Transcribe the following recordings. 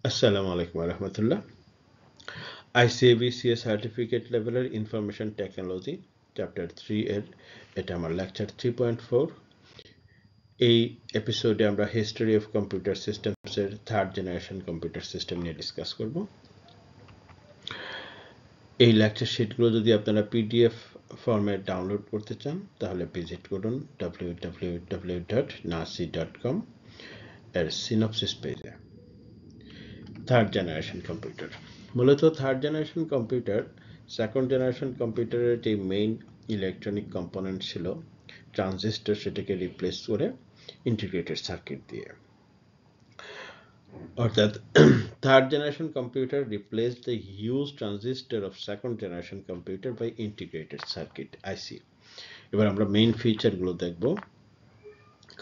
আসসালামু আলাইকুম রহমতুল্লাহ। আইসিএবিসিএ সার্টিফিকেট লেভেলের ইনফরমেশন টেকনোলজি চ্যাপ্টার 3 এর এটা আমার লেকচার 3.4। এই এপিসোডে আমরা হিস্টোরি অফ কম্পিউটার সিস্টেমসের থার্ড জেনারেশন কম্পিউটার সিস্টেম নিয়ে ডিসকাস করব। এই লেকচার শিটগুলো যদি আপনারা পিডিএফ ফর্মে ডাউনলোড করতে চান তাহলে ভিজিট করুন www.nasi.com এর সিনপসিস পেজে। থার্ড জেনারেশন কম্পিউটার মূলত third generation computer second generation কম্পিউটারের যে মেইন ইলেকট্রনিক কম্পোনেন্ট ছিল ট্রানজিস্টর, সেটাকে রিপ্লেস করে ইন্টিগ্রেটেড সার্কিট দিয়ে, অর্থাৎ third generation computer replaced the huge transistor of second generation computer by integrated circuit IC. এবার আমরা মেইন ফিচারগুলো দেখব।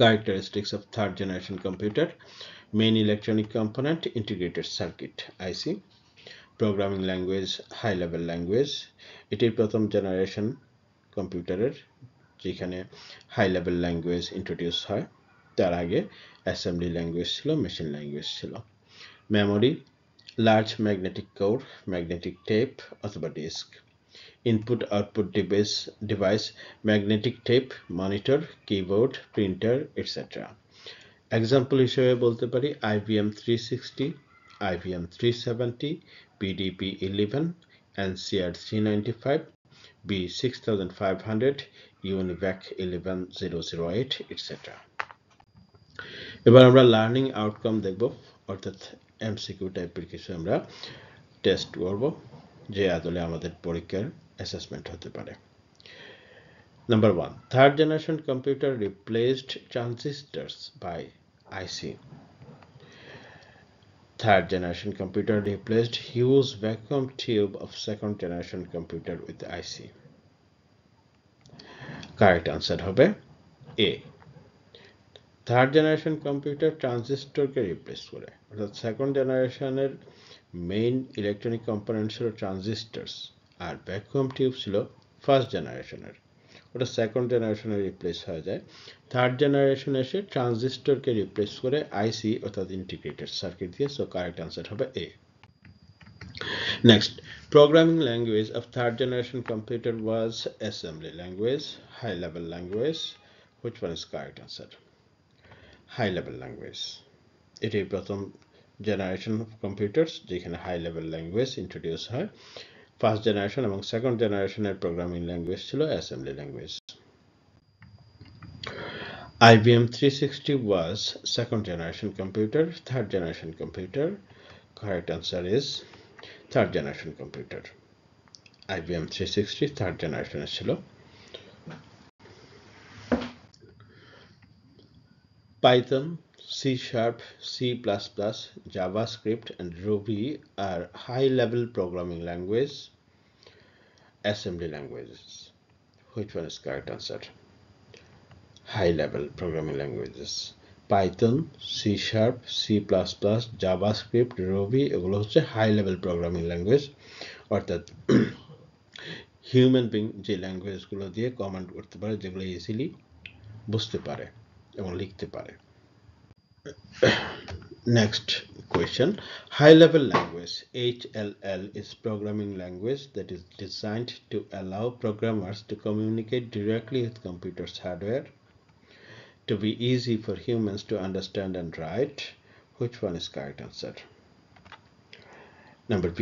Characteristics of third generation computer: main electronic component, integrated circuit IC. Programming language, high level language. এটি প্রথম generation কম্পিউটারের যেখানে high level language introduce হয়। তার আগে অ্যাসেম্বলি ল্যাঙ্গুয়েজ ছিল, মেশিন ল্যাঙ্গুয়েজ ছিল। Memory, large magnetic core, magnetic tape অথবা disk. Input output device, magnetic tape, monitor, keyboard, printer etcetera. Example হিসেবে বলতে পারি IBM 360, IBM 370, PDP-11, NCR 395, B6500, UNIVAC 11008 etcetera. এবার আমরা লার্নিং আউটকাম দেখব, অর্থাৎ এমসিকিউ টাইপের কিছু আমরা টেস্ট করব যে আদলে আমাদের পরীক্ষার অ্যাসেসমেন্ট হতে পারে। Number 1. Third generation computer replaced transistors by IC. Third generation computer replaced huge vacuum tube of second generation computer with IC. Correct answer হবে A. থার্ড জেনারেশন কম্পিউটার ট্রানজিস্টরকে রিপ্লেস করে, অর্থাৎ সেকেন্ড জেনারেশনের মেইন ইলেকট্রনিক কম্পোনেন্ট ছিল transistors, আর vacuum tube ছিল first জেনারেশনের। ওটা সেকেন্ড জেনারেশনে রিপ্লেস হয়ে যায়। থার্ড জেনারেশন এসে ট্রানজিস্টরকে রিপ্লেস করে আইসি অর্থাৎ ইন্টিগ্রেটেড সার্কিট দিয়ে। সো কারেক্ট আনসার হবে A. Next, programming language of third generation computer was assembly language, high level language. Which one is correct answer? High level language. এটি প্রথম generation of computers যেখানে high level language introduce হয়। First generation এবং second জেনারেশনের programming language ছিল assembly language. IBM 360 was second generation computer, third generation computer. Correct answer is third generation computer. IBM 360 third generation ছিল। Python, C#, C++, JavaScript and Ruby are high-level programming language, assembly languages. Which one is correct answer? High-level programming languages. Python, C#, C++, JavaScript, Ruby এগুলো হচ্ছে high-level programming language, অর্থাৎ human being যে ল্যাঙ্গুয়েজগুলো দিয়ে command করতে পারে, যেগুলো easily বুঝতে পারে এবং লিখতে পারে। Next question. High level language, HLL, is programming language that is designed to allow programmers to communicate directly with computers' hardware, to be easy for humans to understand and write. Which one is correct answer? Number B.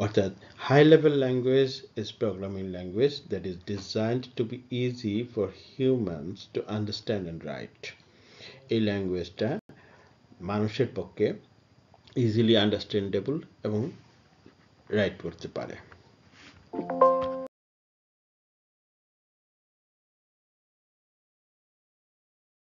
অর্থাৎ high level language is programming language that is designed to be easy for humans to understand and write. এই ল্যাঙ্গুয়েজটা মানুষের পক্ষে easily understandable এবং right করতে পারে।